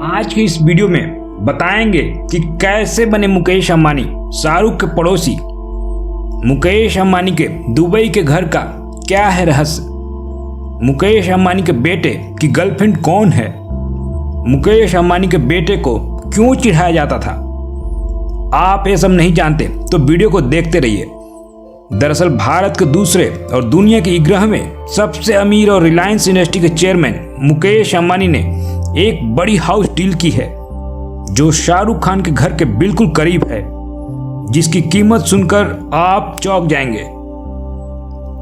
आज की इस वीडियो में बताएंगे कि कैसे बने मुकेश अंबानी शाहरुख के पड़ोसी। मुकेश अंबानी के दुबई के घर का क्या है रहस्य। मुकेश अंबानी के बेटे की गर्लफ्रेंड कौन है। मुकेश अंबानी के बेटे को क्यों चिढ़ाया जाता था। आप ये सब नहीं जानते तो वीडियो को देखते रहिए। दरअसल भारत के दूसरे और दुनिया के 11वें सबसे अमीर और रिलायंस इंडस्ट्री के चेयरमैन मुकेश अंबानी ने एक बड़ी हाउस डील की है जो शाहरुख खान के घर के बिल्कुल करीब है, जिसकी कीमत सुनकर आप चौंक जाएंगे।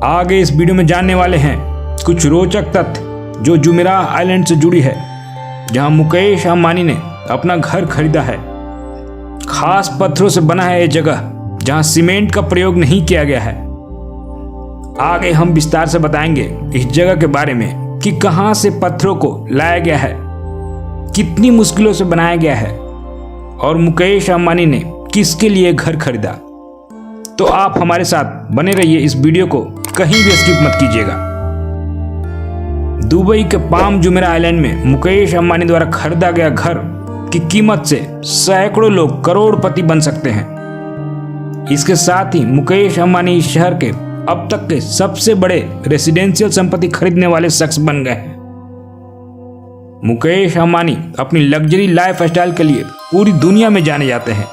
आगे इस वीडियो में जानने वाले हैं कुछ रोचक तथ्य जो जुमेराह आइलैंड से जुड़ी है, जहां मुकेश अंबानी ने अपना घर खरीदा है। खास पत्थरों से बना है यह जगह जहां सीमेंट का प्रयोग नहीं किया गया है। आगे हम विस्तार से बताएंगे इस जगह के बारे में कि कहां से पत्थरों को लाया गया है, कितनी मुश्किलों से बनाया गया है और मुकेश अंबानी ने किसके लिए घर खरीदा। तो आप हमारे साथ बने रहिए, इस वीडियो को कहीं भी स्किप मत कीजिएगा। दुबई के पाम जुमेराह आइलैंड में मुकेश अंबानी द्वारा खरीदा गया घर की कीमत से सैकड़ों लोग करोड़पति बन सकते हैं। इसके साथ ही मुकेश अंबानी इस शहर के अब तक के सबसे बड़े रेसिडेंशियल संपत्ति खरीदने वाले शख्स बन गए हैं। मुकेश अंबानी अपनी लग्जरी लाइफस्टाइल के लिए पूरी दुनिया में जाने जाते हैं।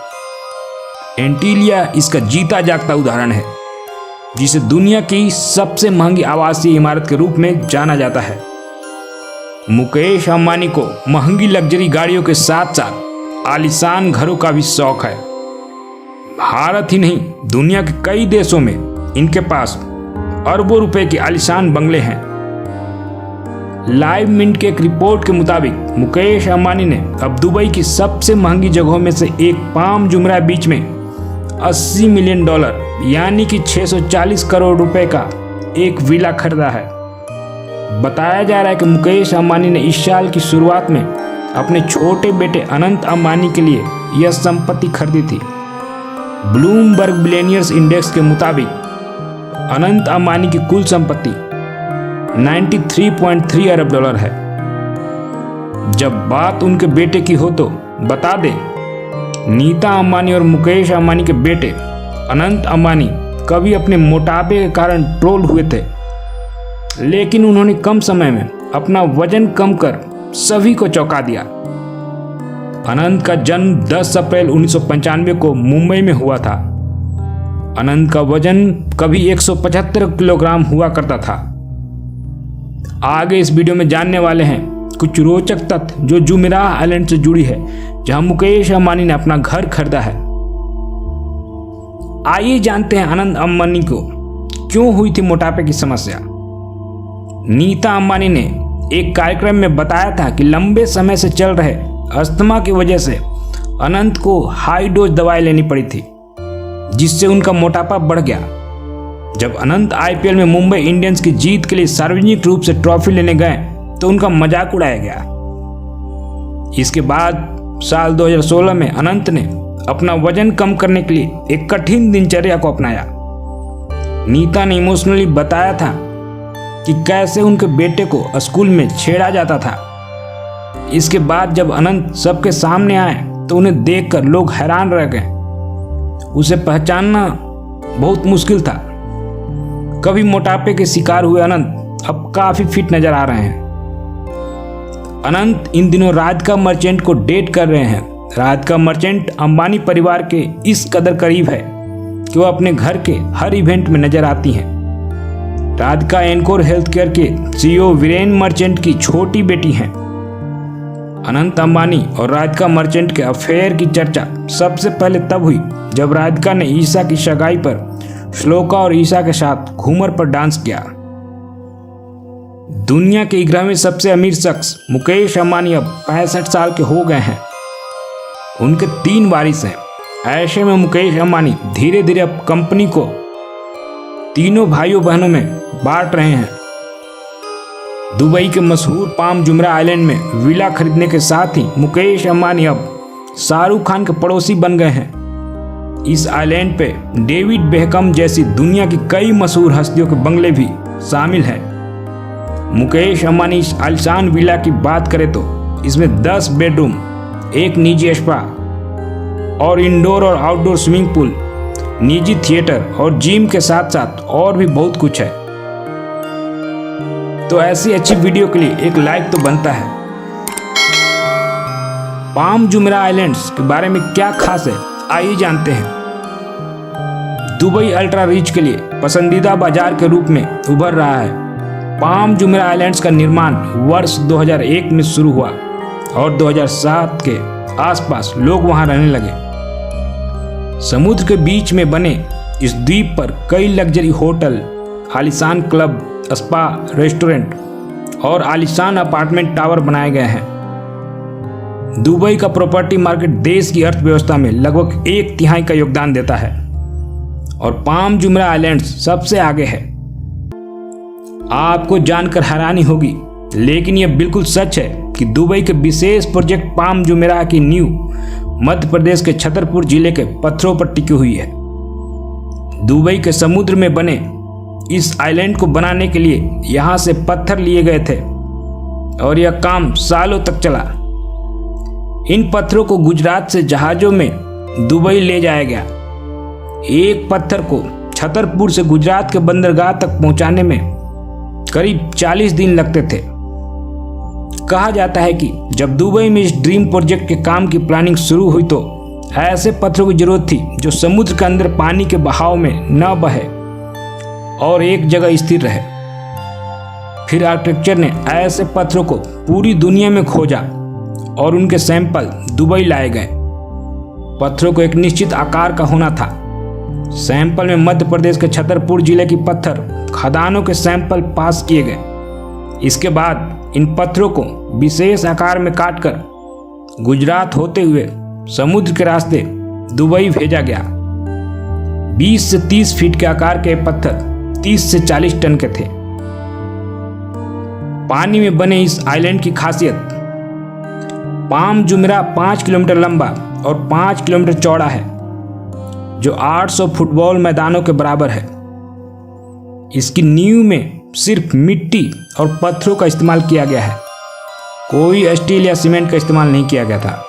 एंटीलिया इसका जीता जागता उदाहरण है, जिसे दुनिया की सबसे महंगी आवासीय इमारत के रूप में जाना जाता है। मुकेश अंबानी को महंगी लग्जरी गाड़ियों के साथ साथ आलीशान घरों का भी शौक है। भारत ही नहीं, दुनिया के कई देशों में इनके पास अरबों रुपए के आलीशान बंगले हैं। लाइव मिंट के एक रिपोर्ट के मुताबिक मुकेश अंबानी ने अब दुबई की सबसे महंगी जगहों में से एक पाम जुमेराह बीच में $80 मिलियन यानी कि 640 करोड़ रुपए का एक विला खरीदा है। बताया जा रहा है कि मुकेश अंबानी ने इस साल की शुरुआत में अपने छोटे बेटे अनंत अंबानी के लिए यह संपत्ति खरीदी थी। ब्लूमबर्ग बिलियनियर्स इंडेक्स के मुताबिक अनंत अंबानी की कुल संपत्ति 93.3 अरब डॉलर है। जब बात उनके बेटे की हो तो बता दें, नीता अंबानी और मुकेश अंबानी के बेटे अनंत अंबानी कभी अपने मोटापे के कारण ट्रोल हुए थे, लेकिन उन्होंने कम समय में अपना वजन कम कर सभी को चौंका दिया। अनंत का जन्म 10 अप्रैल 1995 को मुंबई में हुआ था। अनंत का वजन कभी 175 किलोग्राम हुआ करता था। आगे इस वीडियो में जानने वाले हैं कुछ रोचक तथ्य जो जुमेराह आइलैंड से जुड़ी है, जहां मुकेश अंबानी ने अपना घर खरीदा है। आइए जानते हैं अनंत अंबानी को क्यों हुई थी मोटापे की समस्या। नीता अंबानी ने एक कार्यक्रम में बताया था कि लंबे समय से चल रहे अस्थमा की वजह से अनंत को हाई डोज दवाई लेनी पड़ी थी, जिससे उनका मोटापा बढ़ गया। जब अनंत आईपीएल में मुंबई इंडियंस की जीत के लिए सार्वजनिक रूप से ट्रॉफी लेने गए तो उनका मजाक उड़ाया गया। इसके बाद साल 2016 में अनंत ने अपना वजन कम करने के लिए एक कठिन दिनचर्या को अपनाया। नीता ने इमोशनली बताया था कि कैसे उनके बेटे को स्कूल में छेड़ा जाता था। इसके बाद जब अनंत सबके सामने आए तो उन्हें देखकर लोग हैरान रह गए। उसे पहचानना बहुत मुश्किल था। कभी मोटापे के शिकार हुए अनंत अब काफी फिट नजर आ रहे हैं। अनंत इन दिनों राधिका मर्चेंट को डेट कर रहे हैं। राधिका मर्चेंट अंबानी परिवार के इस कदर करीब है कि वो अपने घर के हर इवेंट में नजर आती हैं। राधिका एनकोर हेल्थ केयर के सीईओ वीरेन मर्चेंट की छोटी बेटी हैं। अनंत अंबानी और राधिका मर्चेंट के अफेयर की चर्चा सबसे पहले तब हुई जब राधिका ने ईशा की सगाई पर श्लोका और ईशा के साथ घूमर पर डांस किया। दुनिया के 11वें सबसे अमीर शख्स मुकेश अंबानी अब 65 साल के हो गए हैं। उनके 3 वारिस हैं। ऐसे में मुकेश अंबानी धीरे धीरे अब कंपनी को तीनों भाइयों बहनों में बांट रहे हैं। दुबई के मशहूर पाम जुमेराह आइलैंड में विला खरीदने के साथ ही मुकेश अंबानी अब शाहरुख खान के पड़ोसी बन गए हैं। इस आइलैंड पे डेविड बेकहम जैसी दुनिया की कई मशहूर हस्तियों के बंगले भी शामिल हैं। मुकेश अंबानी इस आलीशान विला की बात करें तो इसमें 10 बेडरूम, एक निजी स्पा और इंडोर और आउटडोर स्विमिंग पूल, निजी थिएटर और जिम के साथ साथ और भी बहुत कुछ है। तो ऐसी अच्छी वीडियो के लिए एक लाइक तो बनता है। पाम जुमेराह आइलैंड्स के बारे में क्या खास है, आइए जानते हैं। दुबई अल्ट्रा रिच के लिए पसंदीदा बाजार के रूप में उभर रहा है। पाम जुमेराह आइलैंड्स का निर्माण वर्ष 2001 में शुरू हुआ और 2007 के आसपास लोग वहां रहने लगे। समुद्र के बीच में बने इस द्वीप पर कई लग्जरी होटल, आलीशान क्लब, स्पा, रेस्टोरेंट और आलीशान अपार्टमेंट टावर बनाए गए हैं। दुबई का प्रॉपर्टी मार्केट देश की अर्थव्यवस्था में लगभग 1/3 का योगदान देता है और पाम जुमेराह आइलैंड्स सबसे आगे है। आपको जानकर हैरानी होगी, लेकिन यह बिल्कुल सच है कि दुबई के विशेष प्रोजेक्ट पाम जुमेराह की नींव मध्य प्रदेश के छतरपुर जिले के पत्थरों पर टिकी हुई है। दुबई के समुद्र में बने इस आइलैंड को बनाने के लिए यहां से पत्थर लिए गए थे और यह काम सालों तक चला। इन पत्थरों को गुजरात से जहाजों में दुबई ले जाया गया। एक पत्थर को छतरपुर से गुजरात के बंदरगाह तक पहुंचाने में करीब 40 दिन लगते थे। कहा जाता है कि जब दुबई में इस ड्रीम प्रोजेक्ट के काम की प्लानिंग शुरू हुई तो ऐसे पत्थरों की जरूरत थी जो समुद्र के अंदर पानी के बहाव में न बहे और एक जगह स्थिर रहे। फिर आर्किटेक्चर ने ऐसे पत्थरों को पूरी दुनिया में खोजा और उनके सैंपल दुबई लाए गए। पत्थरों को एक निश्चित आकार का होना था। सैंपल में मध्य प्रदेश के छतरपुर जिले की पत्थर खदानों के सैंपल पास किए गए। इसके बाद इन पत्थरों को विशेष आकार में काटकर गुजरात होते हुए समुद्र के रास्ते दुबई भेजा गया। 20 से 30 फीट के आकार के पत्थर 30 से 40 टन के थे। पानी में बने इस आइलैंड की खासियत, पाम जुमेराह 5 किलोमीटर लंबा और 5 किलोमीटर चौड़ा है, जो 800 फुटबॉल मैदानों के बराबर है। इसकी नींव में सिर्फ मिट्टी और पत्थरों का इस्तेमाल किया गया है, कोई स्टील या सीमेंट का इस्तेमाल नहीं किया गया था।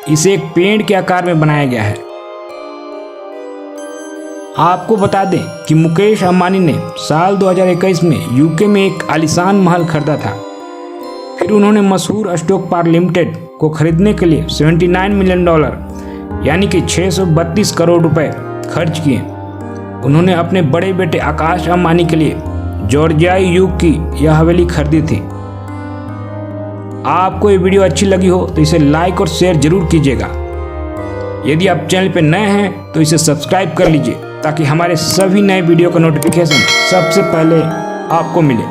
इसे एक पेड़ के आकार में बनाया गया है। आपको बता दें कि मुकेश अंबानी ने साल 2021 में यूके में एक आलीशान महल खरीदा था। फिर उन्होंने मशहूर स्टॉक पार्क लिमिटेड को खरीदने के लिए $79 मिलियन यानी कि 632 करोड़ रुपए खर्च किए। उन्होंने अपने बड़े बेटे आकाश अंबानी के लिए जॉर्जियाई युग की यह हवेली खरीदी थी। आपको ये वीडियो अच्छी लगी हो तो इसे लाइक और शेयर जरूर कीजिएगा। यदि आप चैनल पर नए हैं तो इसे सब्सक्राइब कर लीजिए ताकि हमारे सभी नए वीडियो का नोटिफिकेशन सबसे पहले आपको मिले।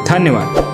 धन्यवाद।